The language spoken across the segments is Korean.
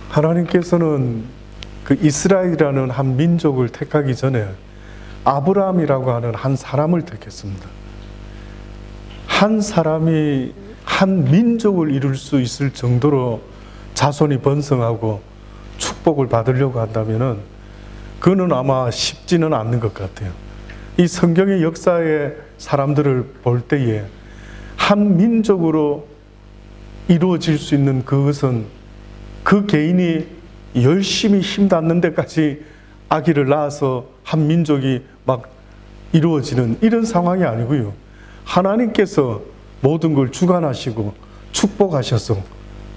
하나님께서는 그 이스라엘이라는 한 민족을 택하기 전에 아브라함이라고 하는 한 사람을 택했습니다. 한 사람이 한 민족을 이룰 수 있을 정도로 자손이 번성하고 축복을 받으려고 한다면은 그거는 아마 쉽지는 않는 것 같아요. 이 성경의 역사의 사람들을 볼 때에 한 민족으로 이루어질 수 있는 그것은 그 개인이 열심히 힘닿는 데까지 아기를 낳아서 한 민족이 막 이루어지는 이런 상황이 아니고요. 하나님께서 모든 걸 주관하시고 축복하셔서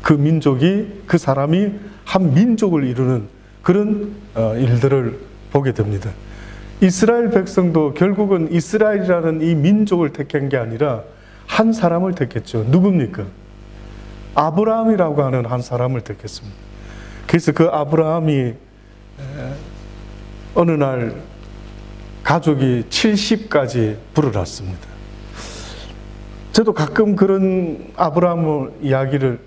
그 민족이, 그 사람이 한 민족을 이루는 그런 일들을 보게 됩니다. 이스라엘 백성도 결국은 이스라엘이라는 이 민족을 택한 게 아니라 한 사람을 택했죠. 누굽니까? 아브라함이라고 하는 한 사람을 택했습니다. 그래서 그 아브라함이 어느 날 가족이 70까지 불어났습니다. 저도 가끔 그런 아브라함 이야기를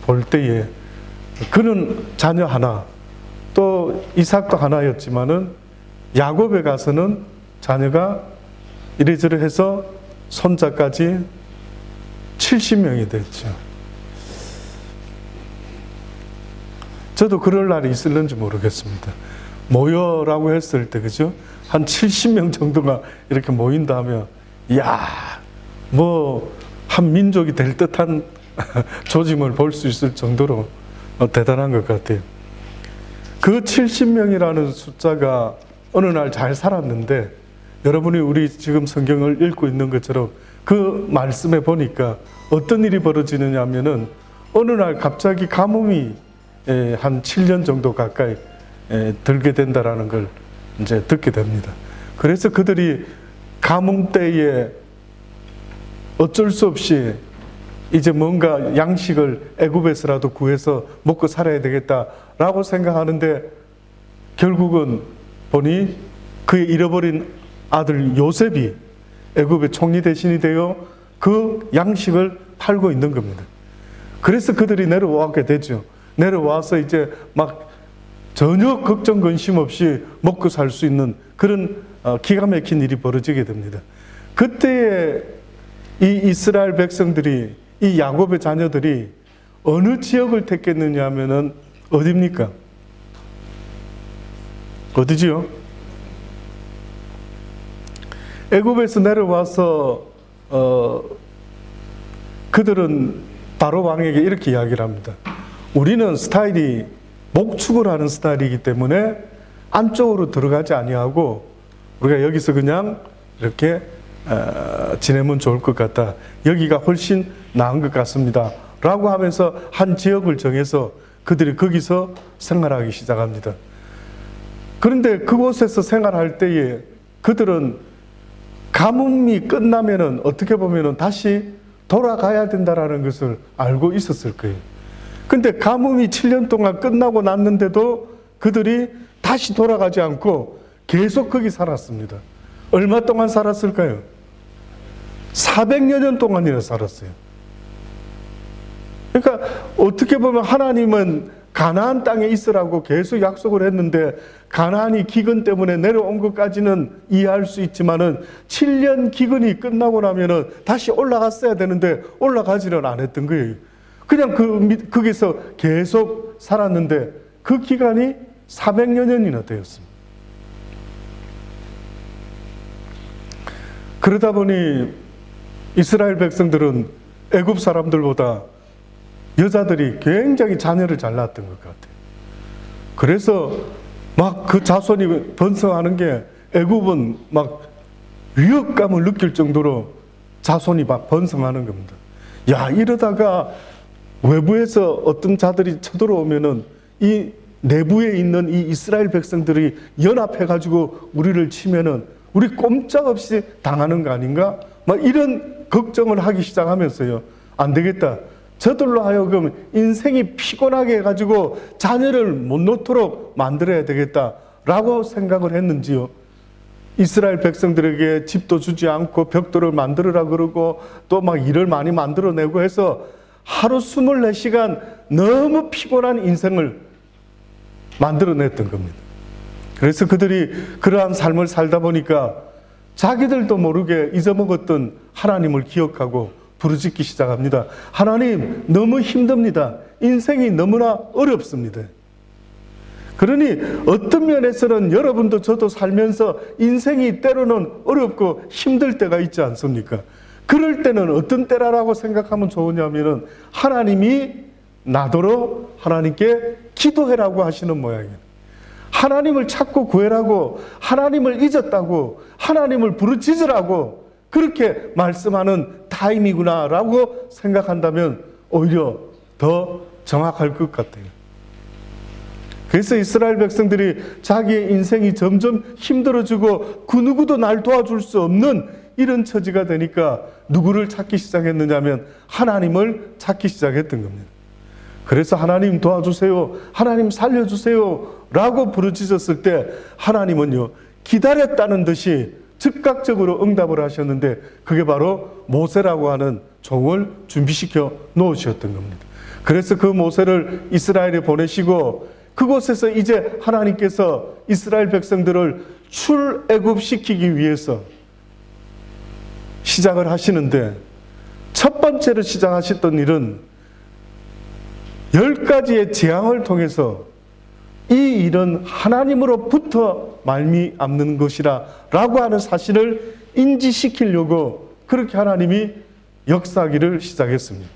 볼 때에 그는 자녀 하나, 또 이삭도 하나였지만은 야곱에 가서는 자녀가 이래저래 해서 손자까지 70명이 됐죠. 저도 그럴 날이 있을는지 모르겠습니다. 모여라고 했을 때, 그죠? 한 70명 정도가 이렇게 모인다 하면, 이야, 뭐, 한 민족이 될 듯한 조짐을 볼 수 있을 정도로 대단한 것 같아요. 그 70명이라는 숫자가 어느 날 잘 살았는데, 여러분이 우리 지금 성경을 읽고 있는 것처럼 그 말씀에 보니까 어떤 일이 벌어지느냐 하면은 어느 날 갑자기 가뭄이 한 7년 정도 가까이 들게 된다라는 걸 이제 듣게 됩니다. 그래서 그들이 가뭄 때에 어쩔 수 없이 이제 뭔가 양식을 애굽에서라도 구해서 먹고 살아야 되겠다라고 생각하는데 결국은 보니 그의 잃어버린 아들 요셉이 애굽의 총리 대신이 되어 그 양식을 팔고 있는 겁니다. 그래서 그들이 내려오게 되죠. 내려와서 이제 막 전혀 걱정 근심 없이 먹고 살 수 있는 그런 기가 막힌 일이 벌어지게 됩니다. 그때에 이 이스라엘 백성들이, 이 야곱의 자녀들이 어느 지역을 택했느냐 하면은 어디입니까? 어디지요? 애굽에서 내려와서 그들은 바로 왕에게 이렇게 이야기를 합니다. 우리는 스타일이 목축을 하는 스타일이기 때문에 안쪽으로 들어가지 아니하고 우리가 여기서 그냥 이렇게 지내면 좋을 것 같다. 여기가 훨씬 나은 것 같습니다. 라고 하면서 한 지역을 정해서 그들이 거기서 생활하기 시작합니다. 그런데 그곳에서 생활할 때에 그들은 가뭄이 끝나면은 어떻게 보면은 다시 돌아가야 된다라는 것을 알고 있었을 거예요. 근데 가뭄이 7년 동안 끝나고 났는데도 그들이 다시 돌아가지 않고 계속 거기 살았습니다. 얼마 동안 살았을까요? 400여 년 동안이나 살았어요. 그러니까 어떻게 보면 하나님은 가나안 땅에 있으라고 계속 약속을 했는데 가나안이 기근 때문에 내려온 것까지는 이해할 수 있지만은 7년 기근이 끝나고 나면은 다시 올라갔어야 되는데 올라가지는 않았던 거예요. 그냥 거기서 계속 살았는데 그 기간이 400여 년이나 되었습니다. 그러다 보니 이스라엘 백성들은 애굽 사람들보다 여자들이 굉장히 자녀를 잘 낳았던 것 같아요. 그래서 막 그 자손이 번성하는 게 애굽은 막 위협감을 느낄 정도로 자손이 막 번성하는 겁니다. 야, 이러다가 외부에서 어떤 자들이 쳐들어오면은 이 내부에 있는 이 이스라엘 백성들이 연합해가지고 우리를 치면은 우리 꼼짝없이 당하는 거 아닌가? 막 이런 걱정을 하기 시작하면서요. 안 되겠다. 저들로 하여금 인생이 피곤하게 해가지고 자녀를 못 놓도록 만들어야 되겠다라고 생각을 했는지요. 이스라엘 백성들에게 집도 주지 않고 벽돌을 만들으라 그러고 또 막 일을 많이 만들어내고 해서 하루 24시간 너무 피곤한 인생을 만들어냈던 겁니다. 그래서 그들이 그러한 삶을 살다 보니까 자기들도 모르게 잊어먹었던 하나님을 기억하고 부르짖기 시작합니다. 하나님, 너무 힘듭니다. 인생이 너무나 어렵습니다. 그러니 어떤 면에서는 여러분도 저도 살면서 인생이 때로는 어렵고 힘들 때가 있지 않습니까? 그럴 때는 어떤 때라고 생각하면 좋으냐면은 하나님이 나더러 하나님께 기도해라고 하시는 모양이에요. 하나님을 찾고 구해라고, 하나님을 잊었다고, 하나님을 부르짖으라고 그렇게 말씀하는 타임이구나라고 생각한다면 오히려 더 정확할 것 같아요. 그래서 이스라엘 백성들이 자기의 인생이 점점 힘들어지고 그 누구도 날 도와줄 수 없는 이런 처지가 되니까 누구를 찾기 시작했느냐면 하나님을 찾기 시작했던 겁니다. 그래서 하나님 도와주세요, 하나님 살려주세요 라고 부르짖었을 때 하나님은요, 기다렸다는 듯이 즉각적으로 응답을 하셨는데 그게 바로 모세라고 하는 종을 준비시켜 놓으셨던 겁니다. 그래서 그 모세를 이스라엘에 보내시고 그곳에서 이제 하나님께서 이스라엘 백성들을 출애굽시키기 위해서 시작을 하시는데 첫 번째로 시작하셨던 일은 10가지의 재앙을 통해서 이 일은 하나님으로부터 말미암는 것이라 라고 하는 사실을 인지시키려고 그렇게 하나님이 역사하기를 시작했습니다.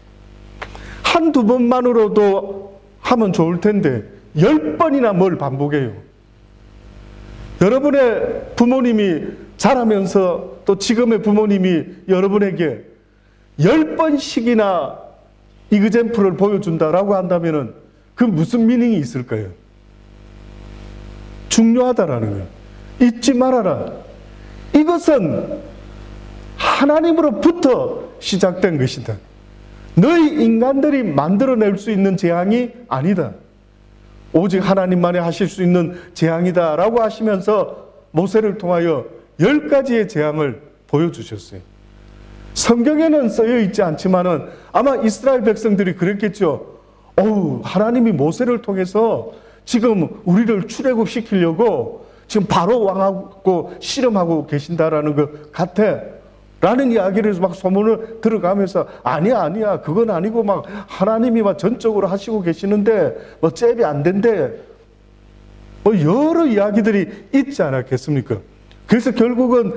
한두 번만으로도 하면 좋을 텐데 10번이나 뭘 반복해요. 여러분의 부모님이 자라면서 또 지금의 부모님이 여러분에게 10번씩이나 이그젬플을 보여준다라고 한다면 그 무슨 미닝이 있을까요? 중요하다라는 거예요. 잊지 말아라. 이것은 하나님으로부터 시작된 것이다. 너희 인간들이 만들어낼 수 있는 재앙이 아니다. 오직 하나님만이 하실 수 있는 재앙이다 라고 하시면서 모세를 통하여 10가지의 재앙을 보여주셨어요. 성경에는 쓰여 있지 않지만은 아마 이스라엘 백성들이 그랬겠죠. 하나님이 모세를 통해서 지금 우리를 출애굽시키려고 지금 바로 왕하고 씨름하고 계신다라는 것 같아 라는 이야기를 막 소문을 들어가면서 아니야 그건 아니고 막 하나님이 막 전적으로 하시고 계시는데 뭐 잽이 안 된대, 뭐 여러 이야기들이 있지 않았겠습니까? 그래서 결국은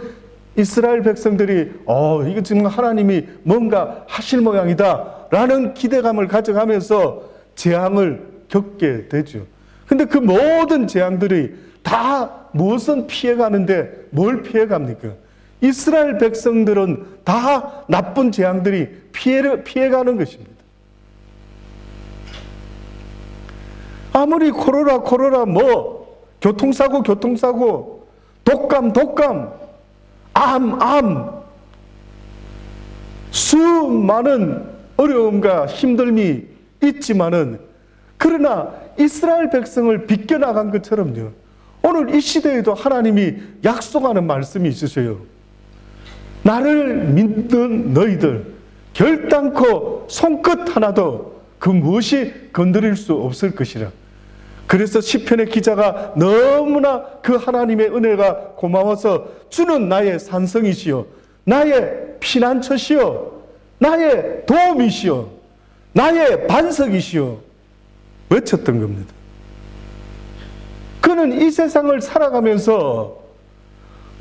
이스라엘 백성들이 이거 지금 하나님이 뭔가 하실 모양이다 라는 기대감을 가져가면서 재앙을 겪게 되죠. 근데 그 모든 재앙들이 다 무엇은 피해가는데 뭘 피해갑니까? 이스라엘 백성들은 다 나쁜 재앙들이 피해가는 것입니다. 아무리 코로나 뭐 교통사고 독감 암 수많은 어려움과 힘듦이 있지만은 그러나 이스라엘 백성을 비껴나간 것처럼요, 오늘 이 시대에도 하나님이 약속하는 말씀이 있으세요. 나를 믿는 너희들 결단코 손끝 하나도 그 무엇이 건드릴 수 없을 것이라. 그래서 시편의 기자가 너무나 그 하나님의 은혜가 고마워서 주는 나의 산성이시여, 나의 피난처시여, 나의 도움이시여, 나의 반석이시여 외쳤던 겁니다. 그는 이 세상을 살아가면서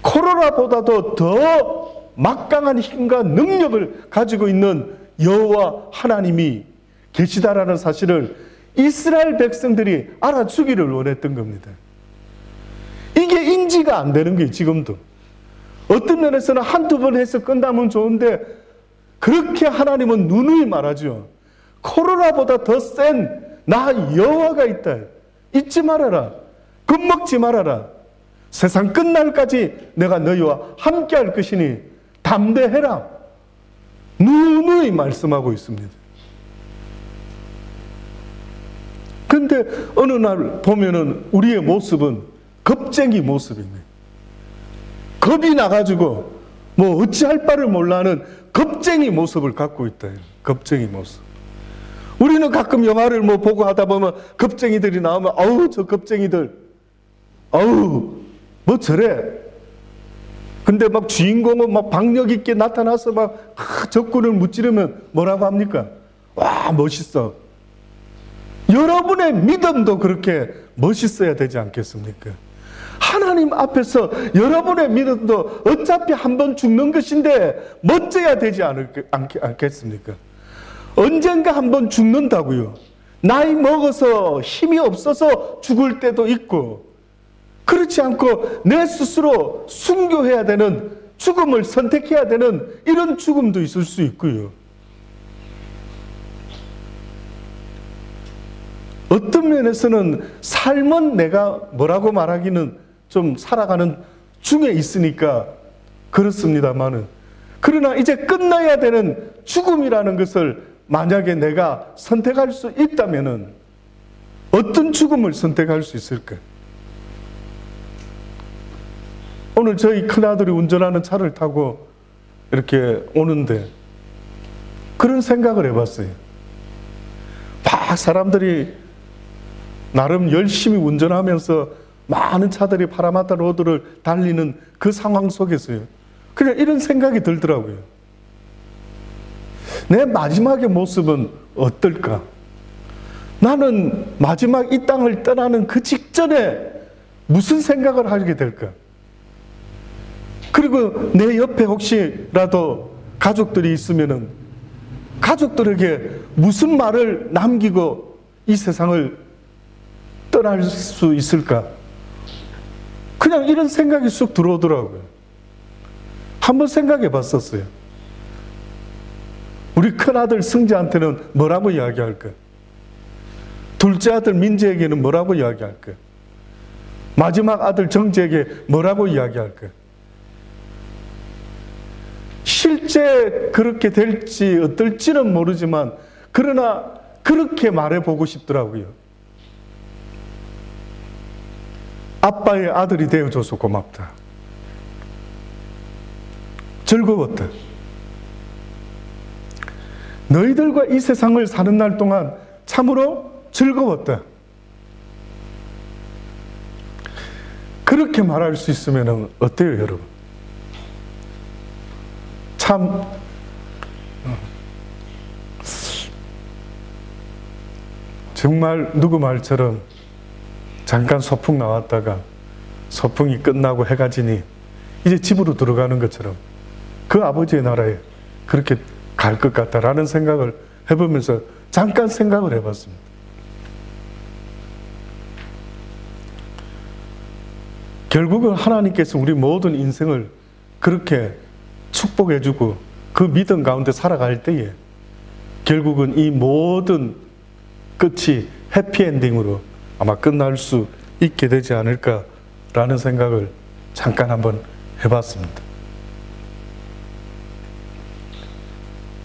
코로나보다도 더 막강한 힘과 능력을 가지고 있는 여호와 하나님이 계시다라는 사실을 이스라엘 백성들이 알아주기를 원했던 겁니다. 이게 인지가 안 되는 거예요. 지금도 어떤 면에서는 한두 번 해서 끝나면 좋은데 그렇게 하나님은 누누이 말하죠. 코로나보다 더 센 나 여호와가 있다. 잊지 말아라. 겁먹지 말아라. 세상 끝날까지 내가 너희와 함께 할 것이니 담대해라. 누누이 말씀하고 있습니다. 근데 어느 날 보면은 우리의 모습은 겁쟁이 모습입니다. 겁이 나가지고 뭐 어찌할 바를 몰라 하는 겁쟁이 모습을 갖고 있다. 겁쟁이 모습. 우리는 가끔 영화를 뭐 보고 하다 보면 겁쟁이들이 나오면 아우 저 겁쟁이들 아우 뭐 저래. 근데 막 주인공은 막 박력 있게 나타나서 막 적군을 무찌르면 뭐라고 합니까? 와 멋있어. 여러분의 믿음도 그렇게 멋있어야 되지 않겠습니까? 하나님 앞에서 여러분의 믿음도 어차피 한 번 죽는 것인데 멋져야 되지 않겠습니까? 언젠가 한 번 죽는다고요. 나이 먹어서 힘이 없어서 죽을 때도 있고, 그렇지 않고 내 스스로 순교해야 되는, 죽음을 선택해야 되는 이런 죽음도 있을 수 있고요. 어떤 면에서는 삶은 내가 뭐라고 말하기는 좀 살아가는 중에 있으니까 그렇습니다만은, 그러나 이제 끝나야 되는 죽음이라는 것을 만약에 내가 선택할 수 있다면은 어떤 죽음을 선택할 수 있을까? 오늘 저희 큰아들이 운전하는 차를 타고 이렇게 오는데 그런 생각을 해봤어요. 막 사람들이 나름 열심히 운전하면서 많은 차들이 파라마타 로드를 달리는 그 상황 속에서요, 그냥 이런 생각이 들더라고요. 내 마지막의 모습은 어떨까? 나는 마지막 이 땅을 떠나는 그 직전에 무슨 생각을 하게 될까? 그리고 내 옆에 혹시라도 가족들이 있으면은 가족들에게 무슨 말을 남기고 이 세상을 떠날 수 있을까? 그냥 이런 생각이 쑥 들어오더라고요. 한번 생각해 봤었어요. 우리 큰아들 승재한테는 뭐라고 이야기할까? 둘째 아들 민재에게는 뭐라고 이야기할까? 마지막 아들 정재에게 뭐라고 이야기할까? 실제 그렇게 될지 어떨지는 모르지만 그러나 그렇게 말해보고 싶더라고요. 아빠의 아들이 되어줘서 고맙다. 즐거웠다. 너희들과 이 세상을 사는 날 동안 참으로 즐거웠다. 그렇게 말할 수 있으면 어때요, 여러분? 참 정말 누구 말처럼 잠깐 소풍 나왔다가 소풍이 끝나고 해가 지니 이제 집으로 들어가는 것처럼 그 아버지의 나라에 그렇게 갈 것 같다라는 생각을 해보면서 잠깐 생각을 해봤습니다. 결국은 하나님께서 우리 모든 인생을 그렇게 축복해주고 그 믿음 가운데 살아갈 때에 결국은 이 모든 끝이 해피엔딩으로 아마 끝날 수 있게 되지 않을까라는 생각을 잠깐 한번 해봤습니다.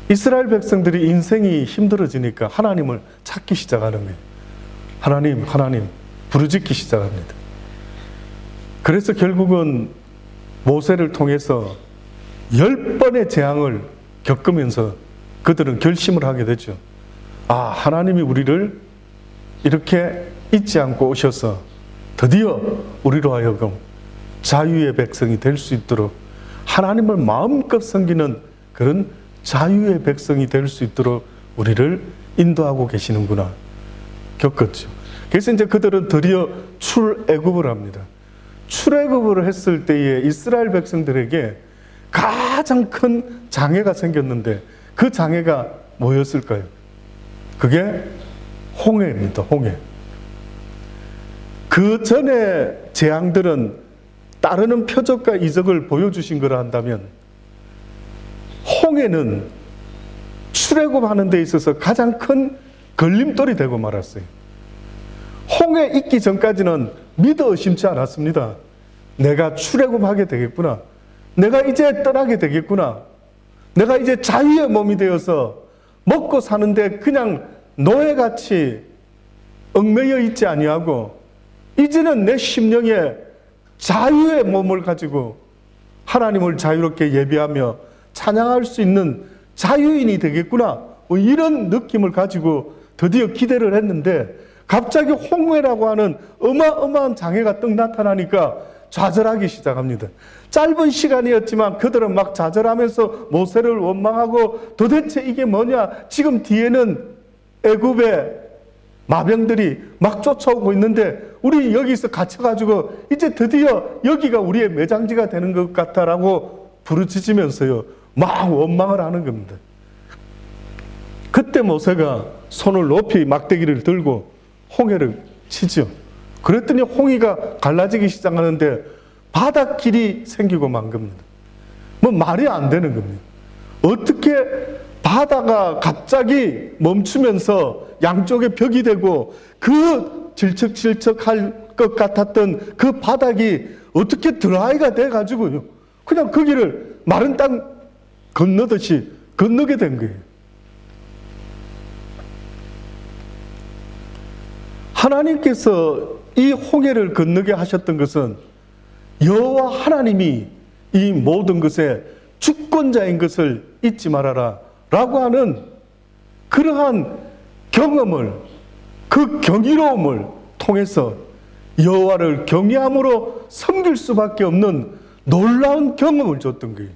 이스라엘 백성들이 인생이 힘들어지니까 하나님을 찾기 시작하는 거예요. 하나님 부르짖기 시작합니다. 그래서 결국은 모세를 통해서 10번의 재앙을 겪으면서 그들은 결심을 하게 되죠. 아, 하나님이 우리를 이렇게 잊지 않고 오셔서 드디어 우리로 하여금 자유의 백성이 될 수 있도록, 하나님을 마음껏 섬기는 그런 자유의 백성이 될 수 있도록 우리를 인도하고 계시는구나 겪었죠. 그래서 이제 그들은 드디어 출애굽을 합니다. 출애굽을 했을 때에 이스라엘 백성들에게 가장 큰 장애가 생겼는데 그 장애가 뭐였을까요? 그게 홍해입니다. 홍해. 그 전에 재앙들은 따르는 표적과 이적을 보여주신 거라 한다면 홍해는 출애굽하는 데 있어서 가장 큰 걸림돌이 되고 말았어요. 홍해 있기 전까지는 믿어 의심치 않았습니다. 내가 출애굽하게 되겠구나. 내가 이제 떠나게 되겠구나. 내가 이제 자유의 몸이 되어서 먹고 사는데 그냥 노예같이 얽매여 있지 아니하고 이제는 내 심령에 자유의 몸을 가지고 하나님을 자유롭게 예배하며 찬양할 수 있는 자유인이 되겠구나. 뭐 이런 느낌을 가지고 드디어 기대를 했는데 갑자기 홍해라고 하는 어마어마한 장애가 떡 나타나니까 좌절하기 시작합니다. 짧은 시간이었지만 그들은 막 좌절하면서 모세를 원망하고 도대체 이게 뭐냐? 지금 뒤에는 애굽의 마병들이 막 쫓아오고 있는데 우리 여기서 갇혀가지고 이제 드디어 여기가 우리의 매장지가 되는 것 같다라고 부르짖으면서요 막 원망을 하는 겁니다. 그때 모세가 손을 높이 막대기를 들고 홍해를 치죠. 그랬더니 홍해가 갈라지기 시작하는데 바닷길이 생기고 만 겁니다. 뭐 말이 안 되는 겁니다. 어떻게 바다가 갑자기 멈추면서 양쪽에 벽이 되고 그 질척질척할 것 같았던 그 바닥이 어떻게 드라이가 돼가지고요. 그냥 거기를 마른 땅 건너듯이 건너게 된 거예요. 하나님께서 이 홍해를 건너게 하셨던 것은 여호와 하나님이 이 모든 것의 주권자인 것을 잊지 말아라 라고 하는 그러한 경험을, 그 경이로움을 통해서 여호와를 경외함으로 섬길 수밖에 없는 놀라운 경험을 줬던 거예요.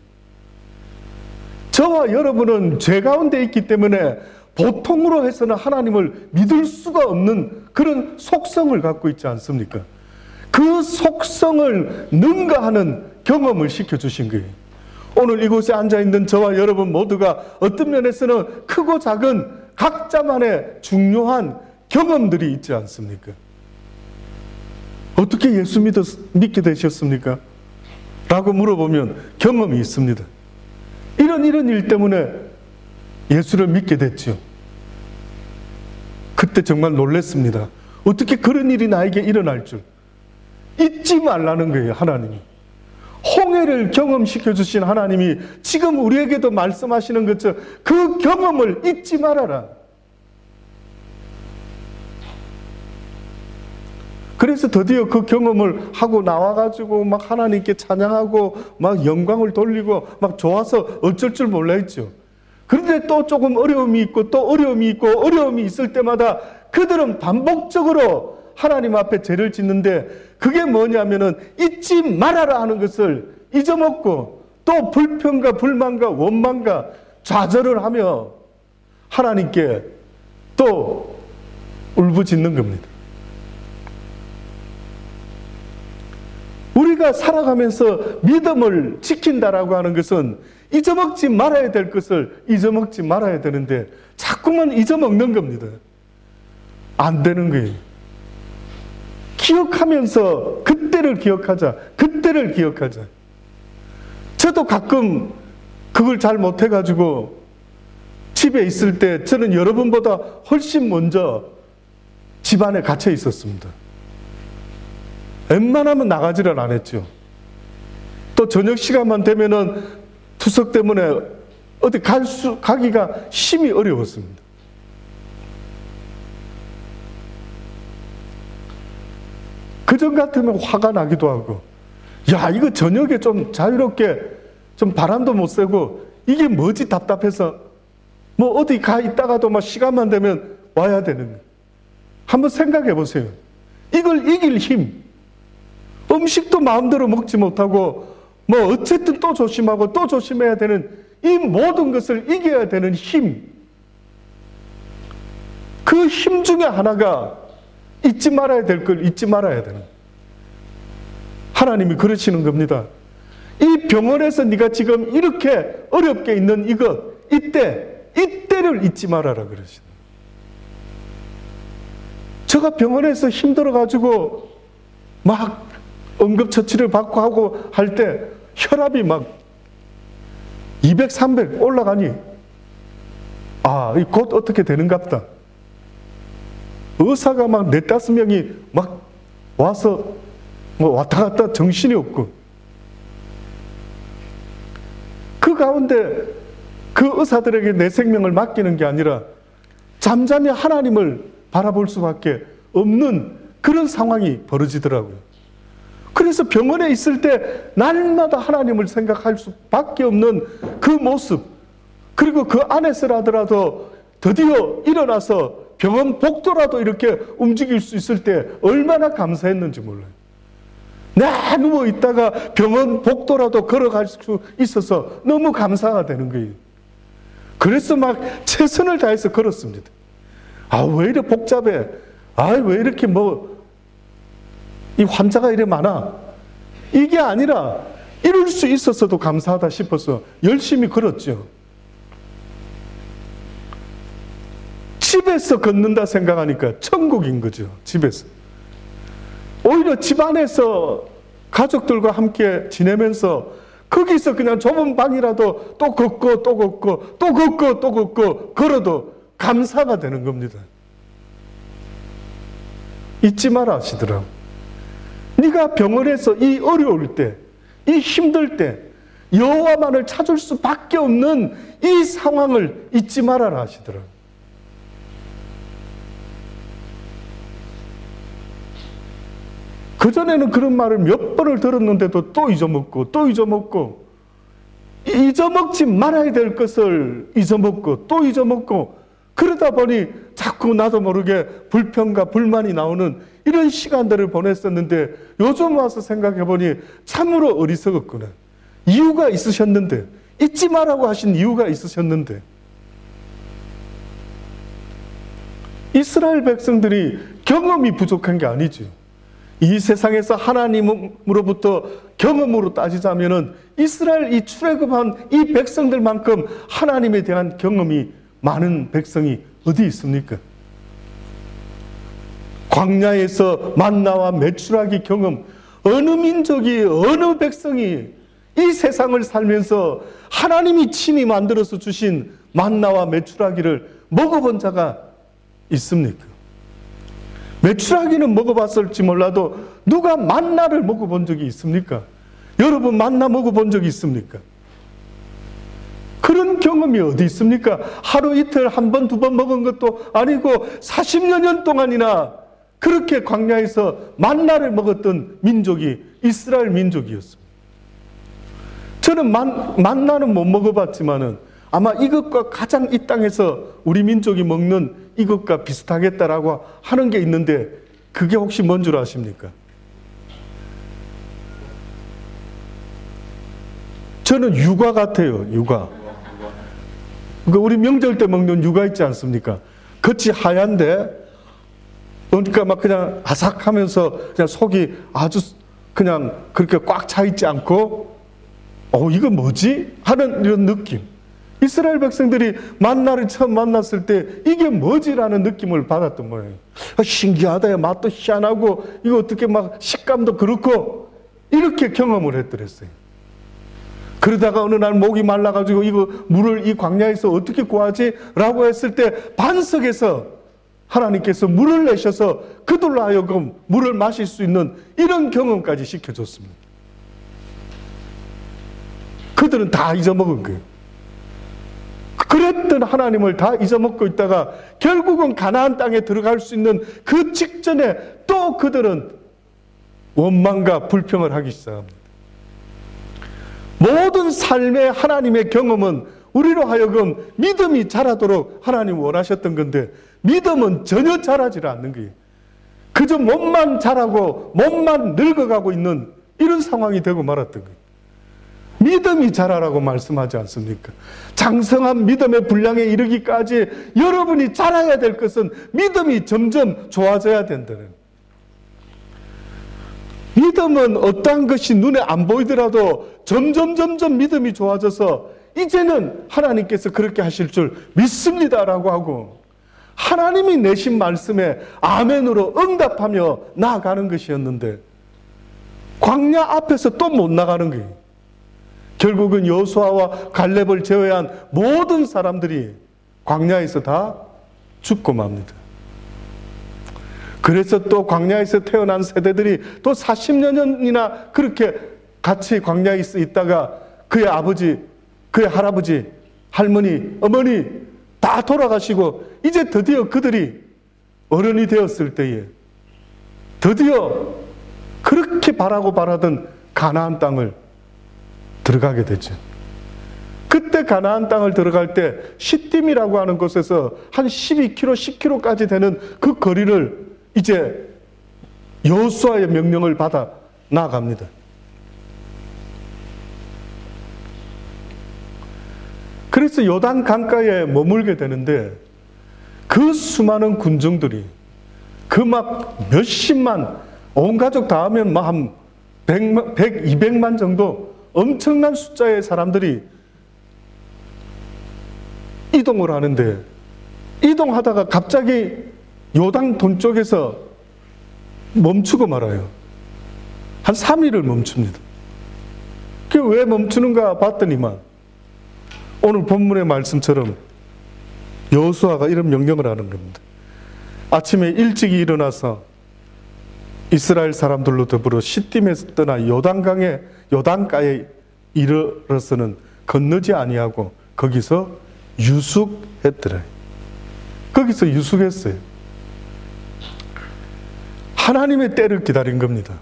저와 여러분은 죄 가운데 있기 때문에 보통으로 해서는 하나님을 믿을 수가 없는 그런 속성을 갖고 있지 않습니까? 그 속성을 능가하는 경험을 시켜주신 거예요. 오늘 이곳에 앉아있는 저와 여러분 모두가 어떤 면에서는 크고 작은 각자만의 중요한 경험들이 있지 않습니까? 어떻게 예수 믿게 되셨습니까? 라고 물어보면 경험이 있습니다. 이런 일 때문에 예수를 믿게 됐죠. 그때 정말 놀랐습니다. 어떻게 그런 일이 나에게 일어날 줄. 잊지 말라는 거예요, 하나님이. 홍해를 경험시켜 주신 하나님이 지금 우리에게도 말씀하시는 것처럼 그 경험을 잊지 말아라. 그래서 드디어 그 경험을 하고 나와가지고 막 하나님께 찬양하고 막 영광을 돌리고 막 좋아서 어쩔 줄 몰라했죠. 그런데 또 조금 어려움이 있고 또 어려움이 있고 어려움이 있을 때마다 그들은 반복적으로 하나님 앞에 죄를 짓는데 그게 뭐냐면은 잊지 말아라 하는 것을 잊어먹고 또 불평과 불만과 원망과 좌절을 하며 하나님께 또 울부짖는 겁니다. 우리가 살아가면서 믿음을 지킨다라고 하는 것은 잊어먹지 말아야 될 것을 잊어먹지 말아야 되는데 자꾸만 잊어먹는 겁니다. 안 되는 거예요. 기억하면서 그때를 기억하자. 그때를 기억하자. 저도 가끔 그걸 잘 못해가지고 집에 있을 때 저는 여러분보다 훨씬 먼저 집안에 갇혀 있었습니다. 웬만하면 나가지를 안 했죠. 또 저녁 시간만 되면은 투석 때문에 어디 가기가 심히 어려웠습니다. 그전 같으면 화가 나기도 하고, 야, 이거 저녁에 좀 자유롭게 좀 바람도 못 쐬고, 이게 뭐지 답답해서, 뭐 어디 가 있다가도 막 시간만 되면 와야 되는 거예요. 한번 생각해 보세요. 이걸 이길 힘. 음식도 마음대로 먹지 못하고, 뭐 어쨌든 또 조심하고 또 조심해야 되는 이 모든 것을 이겨야 되는 힘. 그 힘 중에 하나가 잊지 말아야 될 걸 잊지 말아야 되는. 하나님이 그러시는 겁니다. 이 병원에서 네가 지금 이렇게 어렵게 있는 이것, 이때를 잊지 말아라 그러시는. 제가 병원에서 힘들어가지고 막 응급처치를 받고 하고 할 때 혈압이 막 200, 300 올라가니 곧 어떻게 되는갑다. 의사가 막 4-5명이 막 와서 뭐 왔다 갔다 정신이 없고 그 가운데 그 의사들에게 내 생명을 맡기는 게 아니라 잠잠히 하나님을 바라볼 수밖에 없는 그런 상황이 벌어지더라고요. 그래서 병원에 있을 때 날마다 하나님을 생각할 수밖에 없는 그 모습, 그리고 그 안에서라도 드디어 일어나서 병원 복도라도 이렇게 움직일 수 있을 때 얼마나 감사했는지 몰라요. 나 누워 있다가 병원 복도라도 걸어갈 수 있어서 너무 감사가 되는 거예요. 그래서 막 최선을 다해서 걸었습니다. 아, 왜 이래 복잡해? 아, 왜 이렇게 이 환자가 이래 많아? 이게 아니라 이럴 수 있었어도 감사하다 싶어서 열심히 걸었죠. 집에서 걷는다 생각하니까 천국인 거죠. 집에서. 오히려 집 안에서 가족들과 함께 지내면서 거기서 그냥 좁은 방이라도 또 걷고 또 걷고 또 걷고 또 걷고 걸어도 감사가 되는 겁니다. 잊지 마라 하시더라고요. 네가 병원에서 이 어려울 때, 이 힘들 때 여호와만을 찾을 수밖에 없는 이 상황을 잊지 말아라 하시더라고요. 그전에는 그런 말을 몇 번을 들었는데도 또 잊어먹고 또 잊어먹고, 잊어먹지 말아야 될 것을 잊어먹고 또 잊어먹고, 그러다 보니 자꾸 나도 모르게 불평과 불만이 나오는 이런 시간들을 보냈었는데, 요즘 와서 생각해 보니 참으로 어리석었구나. 이유가 있으셨는데, 잊지 말라고 하신 이유가 있으셨는데. 이스라엘 백성들이 경험이 부족한 게 아니죠. 이 세상에서 하나님으로부터 경험으로 따지자면은 이스라엘 이 출애굽한 이 백성들만큼 하나님에 대한 경험이 많은 백성이 어디 있습니까? 광야에서 만나와 메추라기 경험, 어느 민족이, 어느 백성이 이 세상을 살면서 하나님이 친히 만들어서 주신 만나와 메추라기를 먹어본 자가 있습니까? 메추라기는 먹어봤을지 몰라도 누가 만나를 먹어본 적이 있습니까? 여러분 만나 먹어본 적이 있습니까? 그런 경험이 어디 있습니까? 하루 이틀 한 번, 두 번 먹은 것도 아니고 40여 년 동안이나 그렇게 광야에서 만나를 먹었던 민족이 이스라엘 민족이었습니다. 저는 만나는 못 먹어봤지만은 아마 이것과 가장 이 땅에서 우리 민족이 먹는 이것과 비슷하겠다라고 하는 게 있는데, 그게 혹시 뭔 줄 아십니까? 저는 유과 같아요. 유과. 그러니까 우리 명절 때 먹는 유과 있지 않습니까? 겉이 하얀데, 그러니까 막 그냥 아삭하면서 그냥 속이 아주 그냥 그렇게 꽉 차 있지 않고, 이거 뭐지? 하는 이런 느낌. 이스라엘 백성들이 만나를 처음 만났을 때 이게 뭐지라는 느낌을 받았던 거예요. 신기하다, 맛도 희한하고 이거 어떻게 막 식감도 그렇고, 이렇게 경험을 했더랬어요. 그러다가 어느 날 목이 말라가지고 이거 물을 이 광야에서 어떻게 구하지? 라고 했을 때 반석에서 하나님께서 물을 내셔서 그들로 하여금 물을 마실 수 있는 이런 경험까지 시켜줬습니다. 그들은 다 잊어먹은 거예요. 그랬던 하나님을 다 잊어먹고 있다가 결국은 가나안 땅에 들어갈 수 있는 그 직전에 또 그들은 원망과 불평을 하기 시작합니다. 모든 삶의 하나님의 경험은 우리로 하여금 믿음이 자라도록 하나님 원하셨던 건데, 믿음은 전혀 자라지 않는 거예요. 그저 몸만 자라고 몸만 늙어가고 있는 이런 상황이 되고 말았던 거예요. 믿음이 자라라고 말씀하지 않습니까? 장성한 믿음의 분량에 이르기까지 여러분이 자라야 될 것은 믿음이 점점 좋아져야 된다는. 믿음은 어떠한 것이 눈에 안 보이더라도 점점 믿음이 좋아져서 이제는 하나님께서 그렇게 하실 줄 믿습니다라고 하고, 하나님이 내신 말씀에 아멘으로 응답하며 나아가는 것이었는데, 광야 앞에서 또 못 나가는 거예요. 결국은 여호수아와 갈렙을 제외한 모든 사람들이 광야에서 다 죽고 맙니다. 그래서 또 광야에서 태어난 세대들이 또 40여 년이나 그렇게 같이 광야에 있다가 그의 아버지, 그의 할아버지, 할머니, 어머니 다 돌아가시고 이제 드디어 그들이 어른이 되었을 때에 드디어 그렇게 바라고 바라던 가나안 땅을 들어가게 되죠. 그때 가나안 땅을 들어갈 때 시딤이라고 하는 곳에서 한 12km, 10km까지 되는 그 거리를 이제 여호수아의 명령을 받아 나아갑니다. 그래서 요단 강가에 머물게 되는데 그 수많은 군중들이 그 막 몇십만, 온 가족 다 하면 막 한 100, 200만 정도 엄청난 숫자의 사람들이 이동을 하는데, 이동하다가 갑자기 요단 동쪽에서 멈추고 말아요. 한 3일을 멈춥니다. 그게 왜 멈추는가 봤더니만 오늘 본문의 말씀처럼 여호수아가 이런 명령을 하는 겁니다. 아침에 일찍 일어나서 이스라엘 사람들로 더불어 시딤에서 떠나 요단가에 이르러서는 건너지 아니하고 거기서 유숙했더라. 거기서 유숙했어요. 하나님의 때를 기다린 겁니다.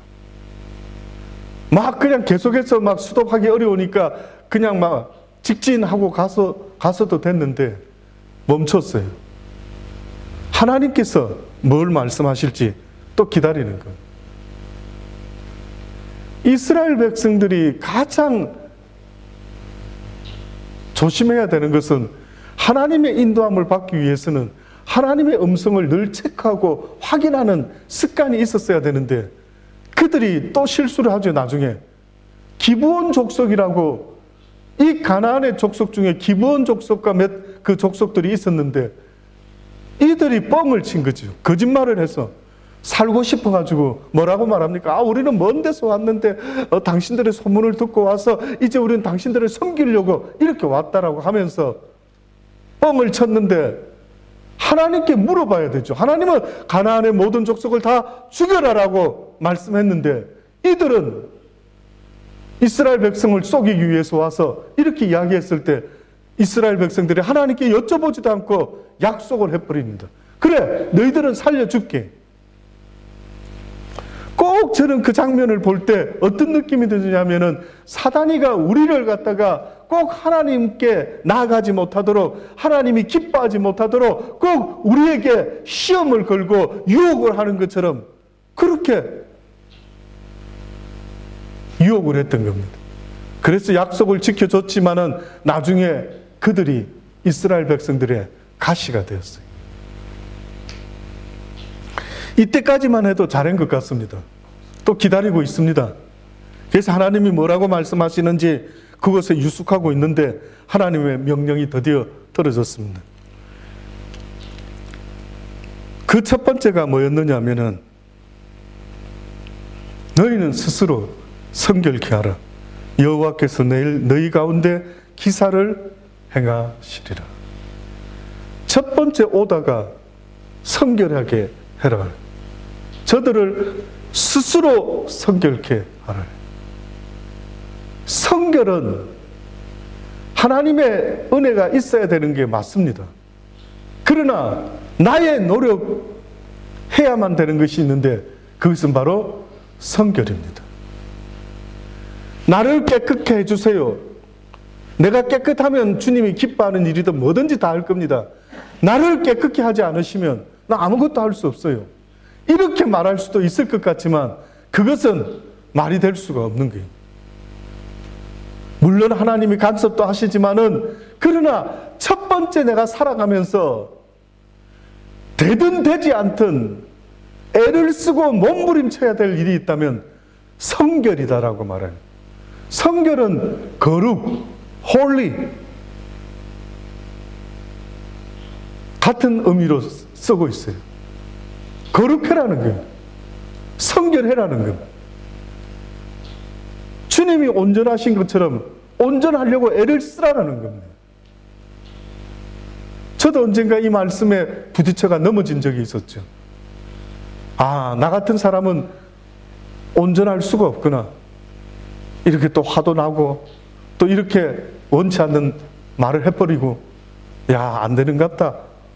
막 그냥 계속해서 막 수도하기 어려우니까 그냥 막 직진하고 가서도 됐는데 멈췄어요. 하나님께서 뭘 말씀하실지 또 기다리는 거예요. 이스라엘 백성들이 가장 조심해야 되는 것은 하나님의 인도함을 받기 위해서는 하나님의 음성을 늘 체크하고 확인하는 습관이 있었어야 되는데 그들이 또 실수를 하죠. 나중에 기브온 족속이라고, 이 가나안의 족속 중에 기브온 족속과 몇 그 족속들이 있었는데 이들이 뻥을 친 거죠. 거짓말을 해서 살고 싶어가지고 뭐라고 말합니까? 우리는 먼 데서 왔는데 당신들의 소문을 듣고 와서 이제 우리는 당신들을 섬기려고 이렇게 왔다라고 하면서 뻥을 쳤는데 하나님께 물어봐야 되죠. 하나님은 가나안의 모든 족속을 다 죽여라라고 말씀했는데 이들은 이스라엘 백성을 속이기 위해서 와서 이렇게 이야기했을 때 이스라엘 백성들이 하나님께 여쭤보지도 않고 약속을 해버립니다. 그래, 너희들은 살려줄게. 꼭 저는 그 장면을 볼 때 어떤 느낌이 드냐면은 사단이가 우리를 갖다가 꼭 하나님께 나아가지 못하도록, 하나님이 기뻐하지 못하도록 꼭 우리에게 시험을 걸고 유혹을 하는 것처럼 그렇게 유혹을 했던 겁니다. 그래서 약속을 지켜줬지만은 나중에 그들이 이스라엘 백성들의 가시가 되었어요. 이때까지만 해도 잘한 것 같습니다. 또 기다리고 있습니다. 그래서 하나님이 뭐라고 말씀하시는지 그것에 유숙하고 있는데 하나님의 명령이 드디어 떨어졌습니다. 그 첫 번째가 뭐였느냐 하면은 너희는 스스로 성결케 하라. 여호와께서 내일 너희 가운데 기사를 행하시리라. 첫 번째 오다가 성결하게 해라. 저들을 스스로 성결케 하라. 성결은 하나님의 은혜가 있어야 되는 게 맞습니다. 그러나 나의 노력해야만 되는 것이 있는데 그것은 바로 성결입니다. 나를 깨끗게 해주세요. 내가 깨끗하면 주님이 기뻐하는 일이든 뭐든지 다 할 겁니다. 나를 깨끗게 하지 않으시면 나 아무것도 할 수 없어요. 이렇게 말할 수도 있을 것 같지만 그것은 말이 될 수가 없는 거예요. 물론 하나님이 간섭도 하시지만은 그러나 첫 번째 내가 살아가면서 되든 되지 않든 애를 쓰고 몸부림쳐야 될 일이 있다면 성결이다라고 말해요. 성결은 거룩, holy 같은 의미로 쓰고 있어요. 거룩해라는 거예요. 성결해라는 거예요. 주님이 온전하신 것처럼 온전하려고 애를 쓰라는 겁니다. 저도 언젠가 이 말씀에 부딪혀가 넘어진 적이 있었죠. 나 같은 사람은 온전할 수가 없구나. 이렇게 또 화도 나고 또 이렇게 원치 않는 말을 해버리고 안 되는갑다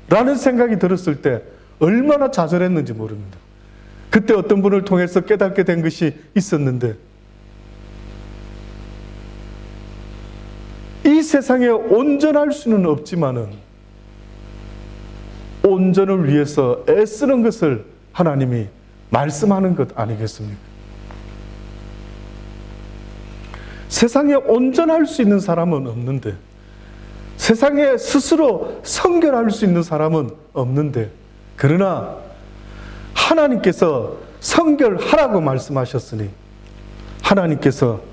라는 생각이 들었을 때 얼마나 좌절했는지 모릅니다. 그때 어떤 분을 통해서 깨닫게 된 것이 있었는데 이 이 세상에 온전할 수는 없지만은 온전을 위해서 애쓰는 것을 하나님이 말씀하는 것 아니겠습니까? 세상에 온전할 수 있는 사람은 없는데, 세상에 스스로 성결할 수 있는 사람은 없는데, 그러나 하나님께서 성결하라고 말씀하셨으니, 하나님께서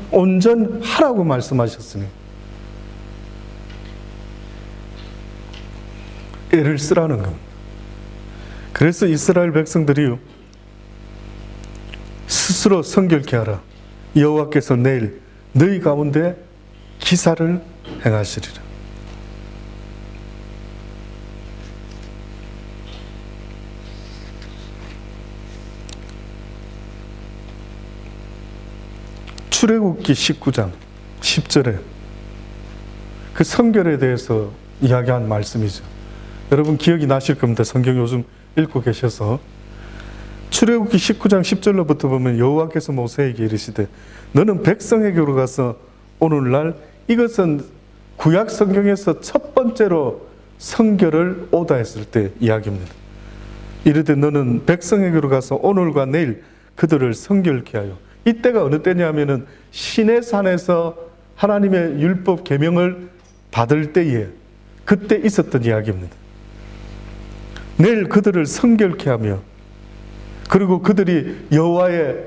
온전하라고 말씀하셨으니 애를 쓰라는 겁니다. 그래서 이스라엘 백성들이 스스로 성결케 하라. 여호와께서 내일 너희 가운데 기사를 행하시리라. 출애굽기 19장 10절에 그 성결에 대해서 이야기한 말씀이죠. 여러분 기억이 나실 겁니다. 성경 요즘 읽고 계셔서. 출애굽기 19장 10절로부터 보면 여호와께서 모세에게 이르시되 너는 백성에게로 가서 오늘날, 이것은 구약 성경에서 첫 번째로 성결을 오다했을 때 이야기입니다. 이르되 너는 백성에게로 가서 오늘과 내일 그들을 성결케 하여. 이때가 어느 때냐면은 시내산에서 하나님의 율법 계명을 받을 때에 그때 있었던 이야기입니다. 내일 그들을 성결케 하며, 그리고 그들이 여호와의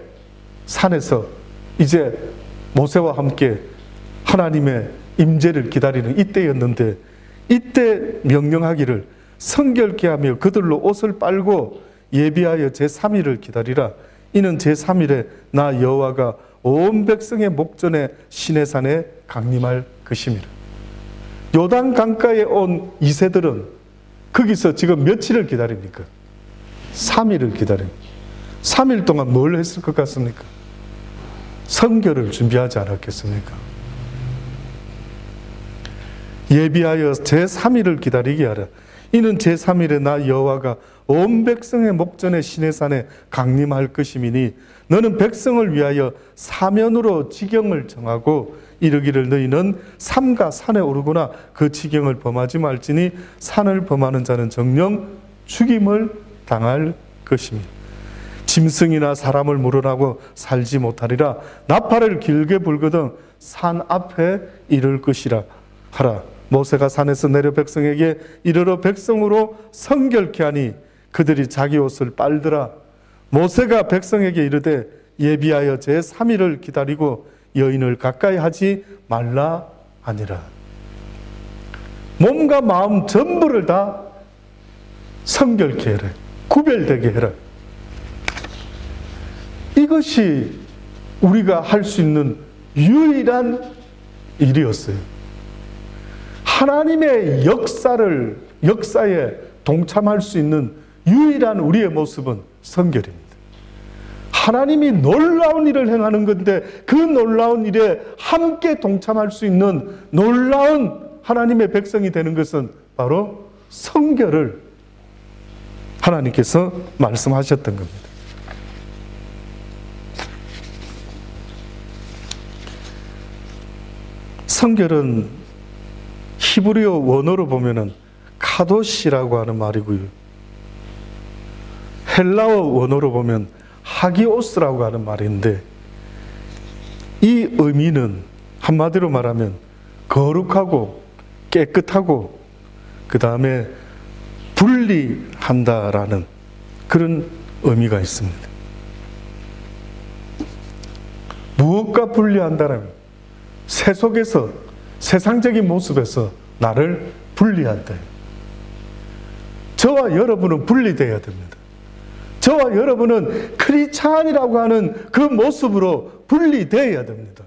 산에서 이제 모세와 함께 하나님의 임재를 기다리는 이때였는데, 이때 명령하기를 성결케 하며 그들로 옷을 빨고 예비하여 제3일을 기다리라. 이는 제3일에 나 여호와가 온 백성의 목전에 시내산에 강림할 것임이라. 요단 강가에 온 이세들은 거기서 지금 며칠을 기다립니까? 3일을 기다립니다. 3일 동안 뭘 했을 것 같습니까? 성결을 준비하지 않았겠습니까? 예비하여 제3일을 기다리게 하라. 이는 제3일에 나 여호와가 온 백성의 목전에 시내산에 강림할 것임이니 너는 백성을 위하여 사면으로 지경을 정하고 이르기를 너희는 삼가 산에 오르거나 그 지경을 범하지 말지니 산을 범하는 자는 정령 죽임을 당할 것입니다. 짐승이나 사람을 물어나고 살지 못하리라. 나팔을 길게 불거든 산 앞에 이를 것이라 하라. 모세가 산에서 내려 백성에게 이르러 백성으로 성결케 하니 그들이 자기 옷을 빨더라. 모세가 백성에게 이르되 예비하여 제3일을 기다리고 여인을 가까이 하지 말라 하니라. 몸과 마음 전부를 다 성결케 해라. 구별되게 해라. 이것이 우리가 할 수 있는 유일한 일이었어요. 하나님의 역사에 동참할 수 있는 유일한 우리의 모습은 성결입니다. 하나님이 놀라운 일을 행하는 건데 그 놀라운 일에 함께 동참할 수 있는 놀라운 하나님의 백성이 되는 것은 바로 성결을 하나님께서 말씀하셨던 겁니다. 성결은 히브리어 원어로 보면은 카도시라고 하는 말이고요. 헬라어 원어로 보면 하기오스라고 하는 말인데, 이 의미는 한마디로 말하면 거룩하고 깨끗하고 그 다음에 분리한다라는 그런 의미가 있습니다. 무엇과 분리한다라면 세속에서, 세상적인 모습에서 나를 분리한다. 저와 여러분은 분리되어야 됩니다. 저와 여러분은 크리스찬이라고 하는 그 모습으로 분리되어야 됩니다.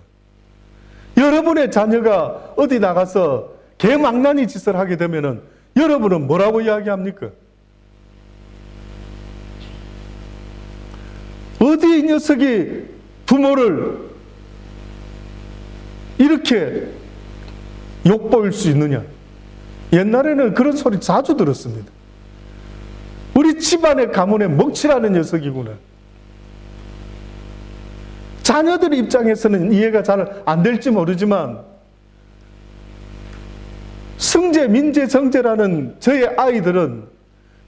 여러분의 자녀가 어디 나가서 개망나니 짓을 하게 되면은 여러분은 뭐라고 이야기합니까? 어디 이 녀석이 부모를 이렇게 욕보일 수 있느냐? 옛날에는 그런 소리 자주 들었습니다. 우리 집안의 가문에 먹칠하는 녀석이구나. 자녀들 입장에서는 이해가 잘 안 될지 모르지만 승재, 민재, 정재라는 저의 아이들은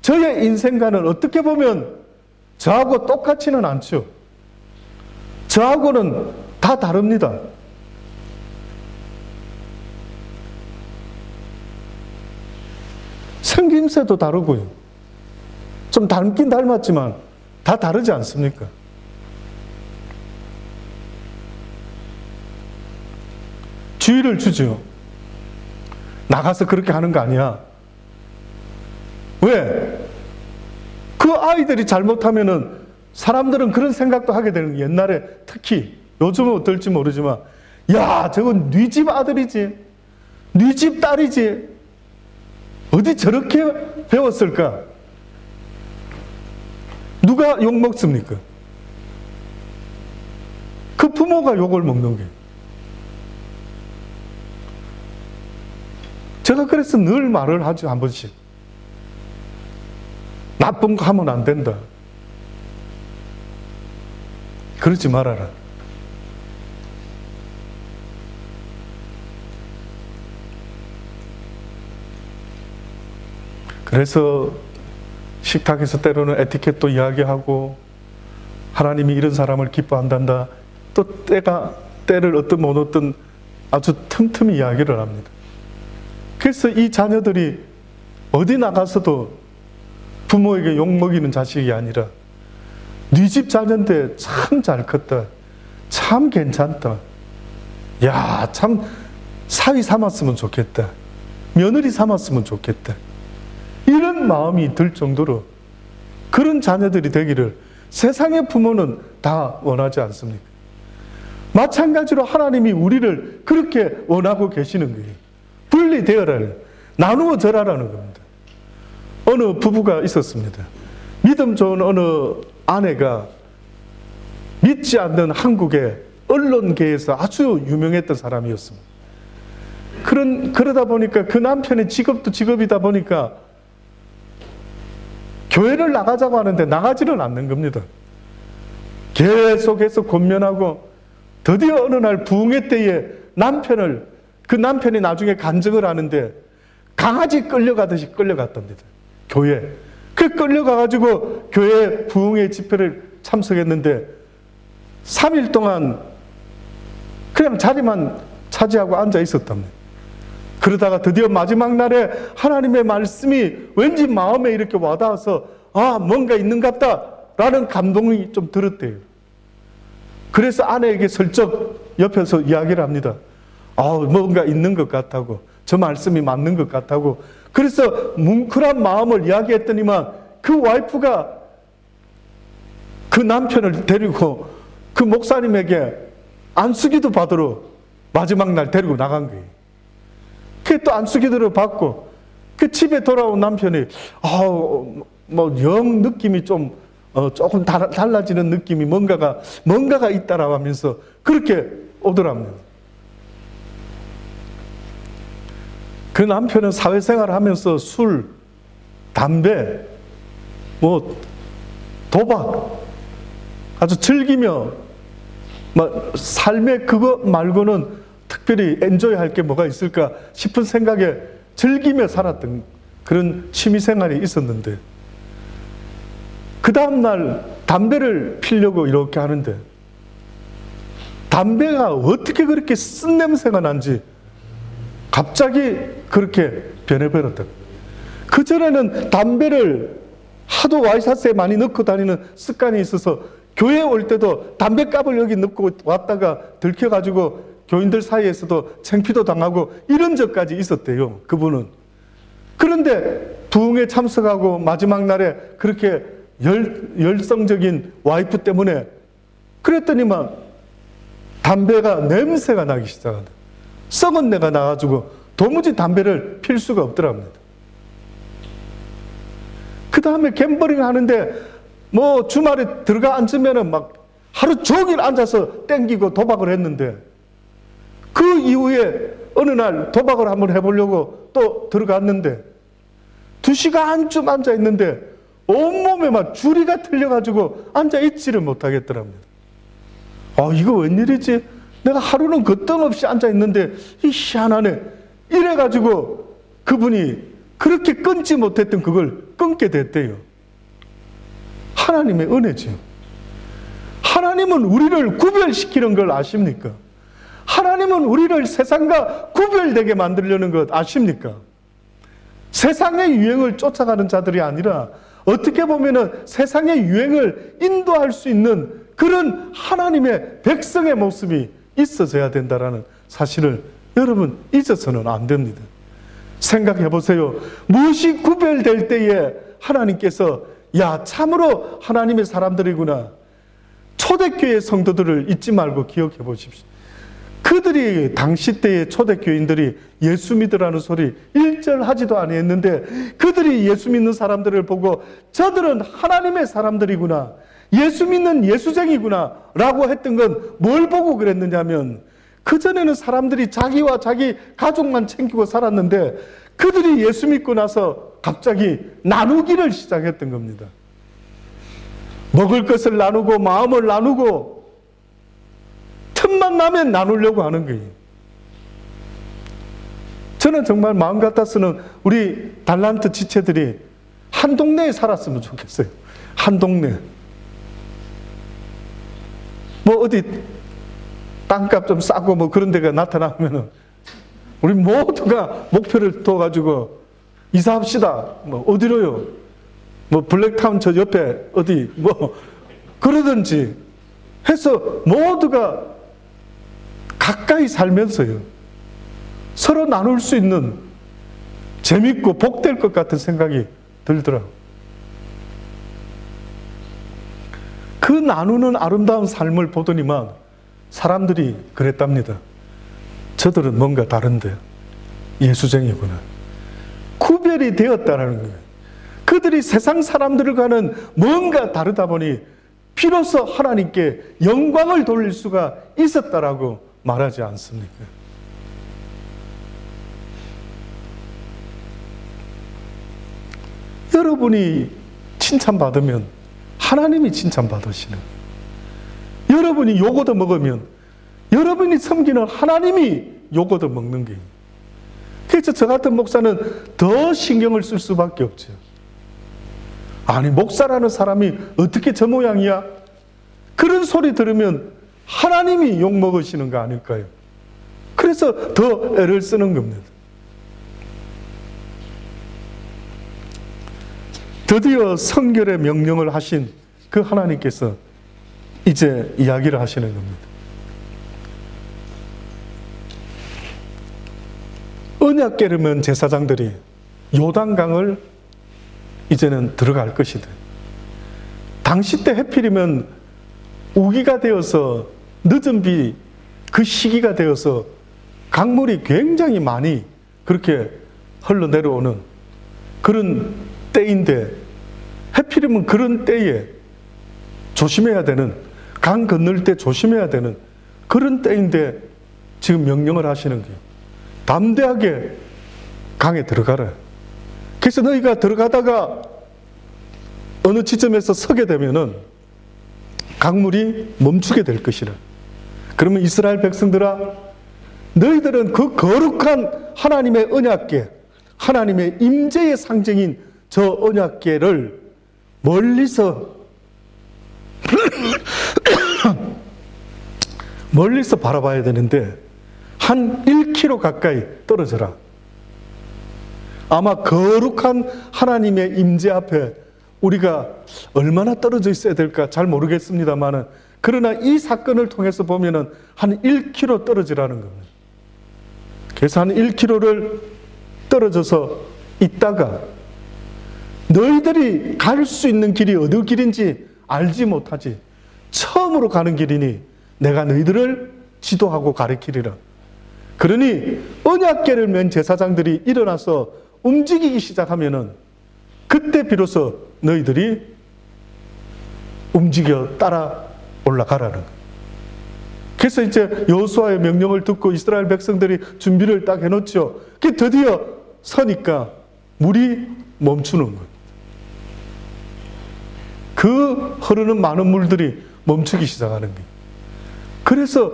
저의 인생과는 어떻게 보면 저하고 똑같지는 않죠. 저하고는 다 다릅니다. 생김새도 다르고요. 좀 닮긴 닮았지만 다 다르지 않습니까? 주의를 주죠. 나가서 그렇게 하는 거 아니야. 왜? 그 아이들이 잘못하면은 사람들은 그런 생각도 하게 되는 거예요. 옛날에 특히 요즘은 어떨지 모르지만 야, 저건 네 집 아들이지, 네 집 딸이지, 어디 저렇게 배웠을까? 누가 욕 먹습니까? 그 부모가 욕을 먹는 거예요. 제가 그래서 늘 말을 하죠, 한 번씩. 나쁜 거 하면 안 된다. 그러지 말아라. 그래서 식탁에서 때로는 에티켓도 이야기하고 하나님이 이런 사람을 기뻐한단다. 또 때를 얻든 못 얻든 아주 틈틈이 이야기를 합니다. 그래서 이 자녀들이 어디 나가서도 부모에게 욕먹이는 자식이 아니라 네 집 자녀인데 참 잘 컸다. 참 괜찮다. 야, 참 사위 삼았으면 좋겠다. 며느리 삼았으면 좋겠다. 이런 마음이 들 정도로 그런 자녀들이 되기를 세상의 부모는 다 원하지 않습니까? 마찬가지로 하나님이 우리를 그렇게 원하고 계시는 거예요. 분리되어라는, 나누어져라라는 겁니다. 어느 부부가 있었습니다. 믿음 좋은 어느 아내가 믿지 않는 한국의 언론계에서 아주 유명했던 사람이었습니다. 그러다 보니까 그 남편의 직업도 직업이다 보니까 교회를 나가자고 하는데 나가지는 않는 겁니다. 계속해서 권면하고 드디어 어느 날 부흥회 때에 그 남편이 나중에 간증을 하는데 강아지 끌려가듯이 끌려갔답니다. 교회. 그 끌려가가지고 교회 부흥회 집회를 참석했는데 3일 동안 그냥 자리만 차지하고 앉아 있었답니다. 그러다가 드디어 마지막 날에 하나님의 말씀이 왠지 마음에 이렇게 와닿아서 아, 뭔가 있는갑다 라는 감동이 좀 들었대요. 그래서 아내에게 슬쩍 옆에서 이야기를 합니다. 아, 뭔가 있는 것 같다고, 저 말씀이 맞는 것 같다고. 그래서 뭉클한 마음을 이야기했더니만 그 와이프가 그 남편을 데리고 그 목사님에게 안수기도 받으러 마지막 날 데리고 나간 거예요. 그 또 안수기도를 받고 그 집에 돌아온 남편이 영 느낌이 좀 조금 달라지는 느낌이 뭔가가 있다라고 하면서 그렇게 오더랍니다. 그 남편은 사회생활을 하면서 술, 담배, 도박 아주 즐기며 삶의 그거 말고는 특별히 엔조이할 게 뭐가 있을까 싶은 생각에 즐기며 살았던 그런 취미생활이 있었는데 그 다음날 담배를 피려고 이렇게 하는데 담배가 어떻게 그렇게 쓴 냄새가 난지 갑자기 그렇게 변해버렸다. 그전에는 담배를 하도 와이셔츠에 많이 넣고 다니는 습관이 있어서 교회 올 때도 담배값을 여기 넣고 왔다가 들켜가지고 교인들 사이에서도 창피도 당하고 이런 적까지 있었대요. 그분은. 그런데 부흥에 참석하고 마지막 날에 그렇게 열성적인 와이프 때문에 그랬더니만 담배가 냄새가 나기 시작한다. 썩은 내가 나가지고 도무지 담배를 필 수가 없더랍니다. 그 다음에 갬블링 하는데 주말에 들어가 앉으면은 막 하루 종일 앉아서 땡기고 도박을 했는데 그 이후에 어느 날 도박을 한번 해보려고 또 들어갔는데 2시간쯤 앉아 있는데 온몸에 막 주리가 틀려가지고 앉아 있지를 못하겠더랍니다. 이거 웬일이지? 내가 하루는 거뜬없이 앉아있는데 희한하네. 이래가지고 그분이 그렇게 끊지 못했던 그걸 끊게 됐대요. 하나님의 은혜죠. 하나님은 우리를 구별시키는 걸 아십니까? 하나님은 우리를 세상과 구별되게 만들려는 것 아십니까? 세상의 유행을 쫓아가는 자들이 아니라 어떻게 보면 세상의 유행을 인도할 수 있는 그런 하나님의 백성의 모습이 있어져야 된다는 사실을 여러분 잊어서는 안 됩니다. 생각해 보세요. 무엇이 구별될 때에 하나님께서 참으로 하나님의 사람들이구나. 초대교회 성도들을 잊지 말고 기억해 보십시오. 그들이 당시 때의 초대교인들이 예수 믿으라는 소리 1절 하지도 아니했는데 그들이 예수 믿는 사람들을 보고 저들은 하나님의 사람들이구나, 예수 믿는 예수쟁이구나 라고 했던 건 뭘 보고 그랬느냐면, 그전에는 사람들이 자기와 자기 가족만 챙기고 살았는데 그들이 예수 믿고 나서 갑자기 나누기를 시작했던 겁니다. 먹을 것을 나누고 마음을 나누고 틈만 나면 나누려고 하는 거예요. 저는 정말 마음 같아서는 우리 달란트 지체들이 한 동네에 살았으면 좋겠어요. 한 동네. 뭐 어디 땅값 좀 싸고 뭐 그런 데가 나타나면은 우리 모두가 목표를 둬가지고 이사합시다. 뭐 어디로요? 뭐 블랙타운 저 옆에 어디 뭐 그러든지 해서 모두가 가까이 살면서요 서로 나눌 수 있는 재밌고 복될 것 같은 생각이 들더라고요. 그 나누는 아름다운 삶을 보더니만 사람들이 그랬답니다. 저들은 뭔가 다른데 예수쟁이구나. 구별이 되었다는 거예요. 그들이 세상 사람들과는 뭔가 다르다 보니 비로소 하나님께 영광을 돌릴 수가 있었다라고 말하지 않습니까? 여러분이 칭찬받으면 하나님이 칭찬받으시는, 여러분이 욕 얻어 먹으면 여러분이 섬기는 하나님이 욕 얻어 먹는 거예요. 그래서 저 같은 목사는 더 신경을 쓸 수밖에 없죠. 아니, 목사라는 사람이 어떻게 저 모양이야? 그런 소리 들으면 하나님이 욕 먹으시는 거 아닐까요? 그래서 더 애를 쓰는 겁니다. 드디어 성결의 명령을 하신 그 하나님께서 이제 이야기를 하시는 겁니다. 언약궤를 제사장들이 요단강을 이제는 들어갈 것이다. 당시 때 해필이면 우기가 되어서 늦은 비, 그 시기가 되어서 강물이 굉장히 많이 그렇게 흘러내려오는 그런 때인데, 해필이면 그런 때에 조심해야 되는, 강 건널 때 조심해야 되는 그런 때인데 지금 명령을 하시는 거예요. 담대하게 강에 들어가라. 그래서 너희가 들어가다가 어느 지점에서 서게 되면은 강물이 멈추게 될 것이라. 그러면 이스라엘 백성들아, 너희들은 그 거룩한 하나님의 언약궤, 하나님의 임재의 상징인 저 언약궤를 멀리서 멀리서 바라봐야 되는데 한 1km 가까이 떨어져라. 아마 거룩한 하나님의 임재 앞에 우리가 얼마나 떨어져 있어야 될까 잘 모르겠습니다만은, 그러나 이 사건을 통해서 보면은 한 1km 떨어지라는 겁니다. 그래서 한 1km를 떨어져서 있다가 너희들이 갈 수 있는 길이 어느 길인지 알지 못하지. 처음으로 가는 길이니 내가 너희들을 지도하고 가르치리라. 그러니 언약궤를 맨 제사장들이 일어나서 움직이기 시작하면은 그때 비로소 너희들이 움직여 따라 올라가라는 거예요. 그래서 이제 여호수아의 명령을 듣고 이스라엘 백성들이 준비를 딱 해놓죠. 그 드디어 서니까 물이 멈추는 거예요. 그 흐르는 많은 물들이 멈추기 시작하는 거예요. 그래서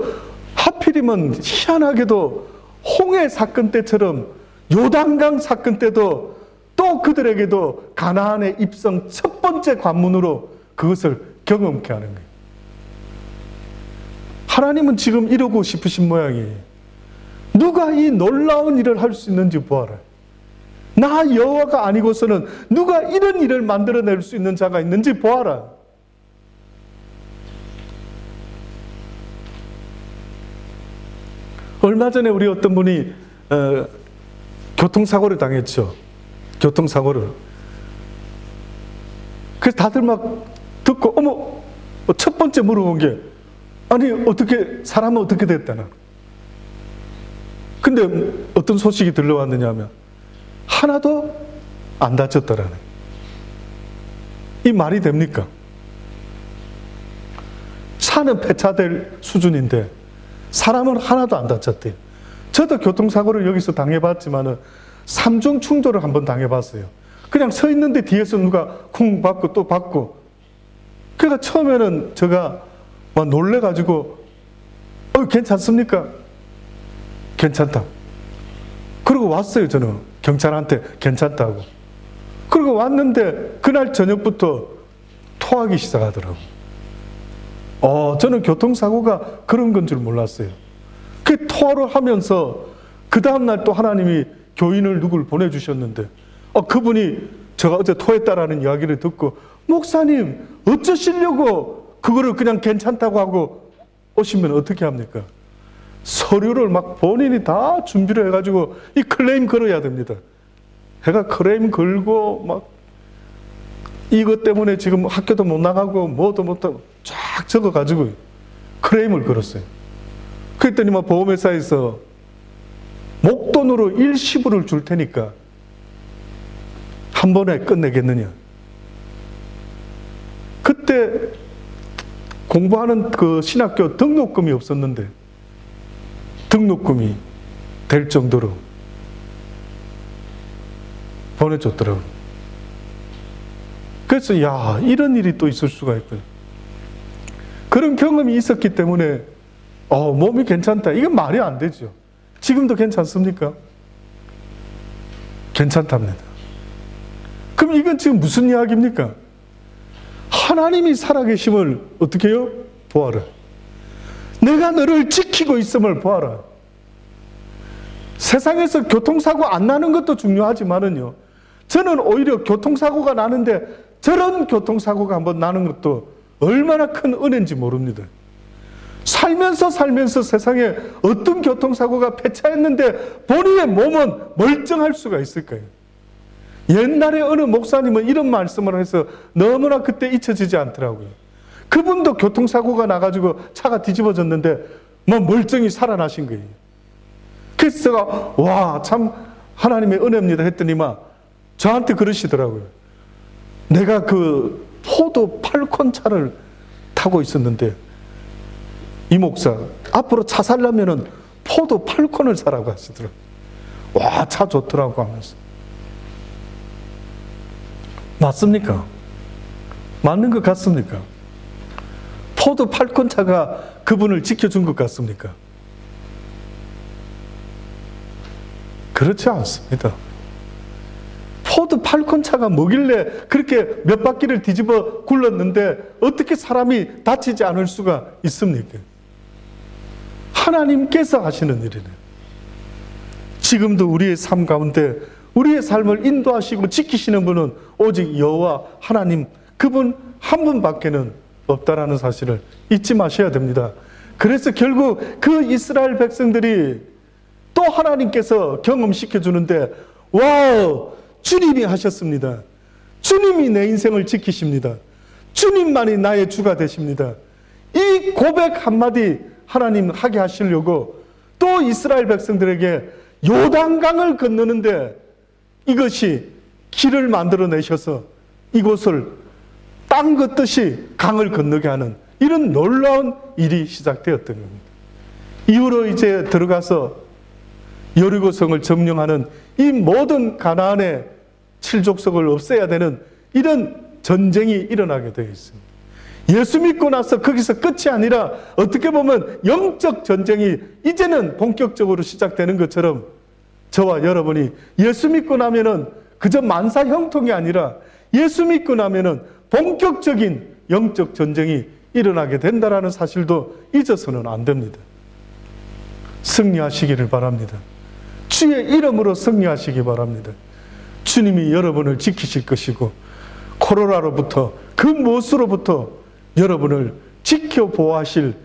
하필이면 희한하게도 홍해 사건 때처럼 요단강 사건 때도 또 그들에게도 가나안의 입성 첫 번째 관문으로 그것을 경험케 하는 거예요. 하나님은 지금 이러고 싶으신 모양이에요. 누가 이 놀라운 일을 할 수 있는지 보아라. 나 여호와가 아니고서는 누가 이런 일을 만들어낼 수 있는 자가 있는지 보아라. 얼마 전에 우리 어떤 분이 교통사고를 당했죠. 교통사고를. 그래서 다들 막 듣고 어머, 첫 번째 물어본 게 아니 어떻게 사람은 어떻게 됐다나. 근데 어떤 소식이 들려왔느냐 하면 하나도 안 다쳤더라는. 이 말이 됩니까? 차는 폐차될 수준인데 사람은 하나도 안 다쳤대요. 저도 교통사고를 여기서 당해봤지만은 삼중 충돌을 한번 당해봤어요. 그냥 서 있는데 뒤에서 누가 쿵 받고 또 받고. 그러니까 처음에는 제가 막 놀래가지고 괜찮습니까? 괜찮다. 그러고 왔어요. 저는 경찰한테 괜찮다고. 그리고 왔는데 그날 저녁부터 토하기 시작하더라고요. 저는 교통사고가 그런 건 줄 몰랐어요. 그 토를 하면서 그 다음날 또 하나님이 교인을 누굴 보내주셨는데 그분이 제가 어제 토했다라는 이야기를 듣고 목사님 어쩌시려고 그거를 그냥 괜찮다고 하고 오시면 어떻게 합니까? 서류를 막 본인이 다 준비를 해가지고 이 클레임 걸어야 됩니다. 제가 클레임 걸고 막 이것 때문에 지금 학교도 못 나가고 뭐도 못하고 쫙 적어가지고 클레임을 걸었어요. 그랬더니 막 보험회사에서 목돈으로 일시불을 줄 테니까 한 번에 끝내겠느냐. 그때 공부하는 그 신학교 등록금이 없었는데 등록금이 될 정도로 보내줬더라고요. 그래서 이런 일이 또 있을 수가 있고요. 그런 경험이 있었기 때문에 몸이 괜찮다. 이건 말이 안 되죠. 지금도 괜찮습니까? 괜찮답니다. 그럼 이건 지금 무슨 이야기입니까? 하나님이 살아계심을 어떻게 해요? 보아라. 내가 너를 지키고 있음을 보아라. 세상에서 교통사고 안 나는 것도 중요하지만은요, 저는 오히려 교통사고가 나는데 저런 교통사고가 한번 나는 것도 얼마나 큰 은혜인지 모릅니다. 살면서 세상에 어떤 교통사고가 폐차했는데 본인의 몸은 멀쩡할 수가 있을까요? 옛날에 어느 목사님은 이런 말씀을 해서 너무나 그때 잊혀지지 않더라고요. 그분도 교통사고가 나가지고 차가 뒤집어졌는데 멀쩡히 살아나신 거예요. 그래서 제가 참 하나님의 은혜입니다 했더니만 저한테 그러시더라고요. 내가 그 포도 팔콘 차를 타고 있었는데 이 목사 앞으로 차 살려면은 포도 팔콘을 사라고 하시더라고요. 차 좋더라고 하면서. 맞습니까? 맞는 것 같습니까? 포도 팔콘 차가 그분을 지켜준 것 같습니까? 그렇지 않습니다. 포도 팔콘 차가 뭐길래 그렇게 몇 바퀴를 뒤집어 굴렀는데 어떻게 사람이 다치지 않을 수가 있습니까? 하나님께서 하시는 일이네. 지금도 우리의 삶 가운데 우리의 삶을 인도하시고 지키시는 분은 오직 여호와 하나님, 그분 한 분밖에는 없다라는 사실을 잊지 마셔야 됩니다. 그래서 결국 그 이스라엘 백성들이 또 하나님께서 경험시켜 주는데 주님이 하셨습니다. 주님이 내 인생을 지키십니다. 주님만이 나의 주가 되십니다. 이 고백 한마디 하나님 하게 하시려고 또 이스라엘 백성들에게 요단강을 건너는데 이것이 길을 만들어내셔서 이곳을 땅 걷듯이 강을 건너게 하는 이런 놀라운 일이 시작되었던 겁니다. 이후로 이제 들어가서 여리고성을 점령하는 이 모든 가나안의 칠족속을 없애야 되는 이런 전쟁이 일어나게 되어 있습니다. 예수 믿고 나서 거기서 끝이 아니라 어떻게 보면 영적 전쟁이 이제는 본격적으로 시작되는 것처럼 저와 여러분이 예수 믿고 나면은 그저 만사 형통이 아니라 예수 믿고 나면은 본격적인 영적 전쟁이 일어나게 된다라는 사실도 잊어서는 안 됩니다. 승리하시기를 바랍니다. 주의 이름으로 승리하시기 바랍니다. 주님이 여러분을 지키실 것이고 코로나로부터 그 무엇으로부터 여러분을 지켜 보호하실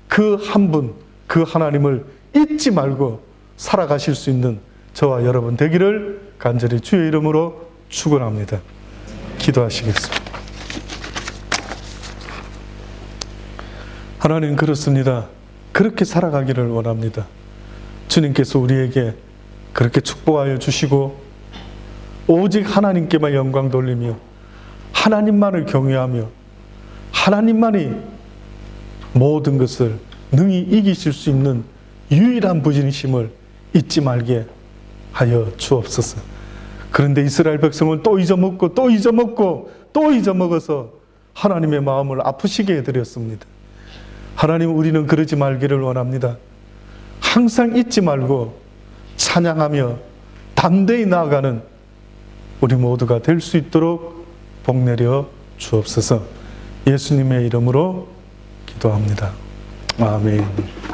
그 한 분, 그 하나님을 잊지 말고 살아가실 수 있는 저와 여러분 되기를 간절히 주의 이름으로 축원합니다. 기도하시겠습니다. 하나님 그렇습니다. 그렇게 살아가기를 원합니다. 주님께서 우리에게 그렇게 축복하여 주시고 오직 하나님께만 영광 돌리며 하나님만을 경외하며 하나님만이 모든 것을 능히 이기실 수 있는 유일한 분이심을 잊지 말게 하여 주옵소서. 그런데 이스라엘 백성은 또 잊어먹고 또 잊어먹고 또 잊어먹어서 하나님의 마음을 아프시게 해드렸습니다. 하나님 우리는 그러지 말기를 원합니다. 항상 잊지 말고 찬양하며 담대히 나아가는 우리 모두가 될 수 있도록 복내려 주옵소서. 예수님의 이름으로 기도합니다. 아멘.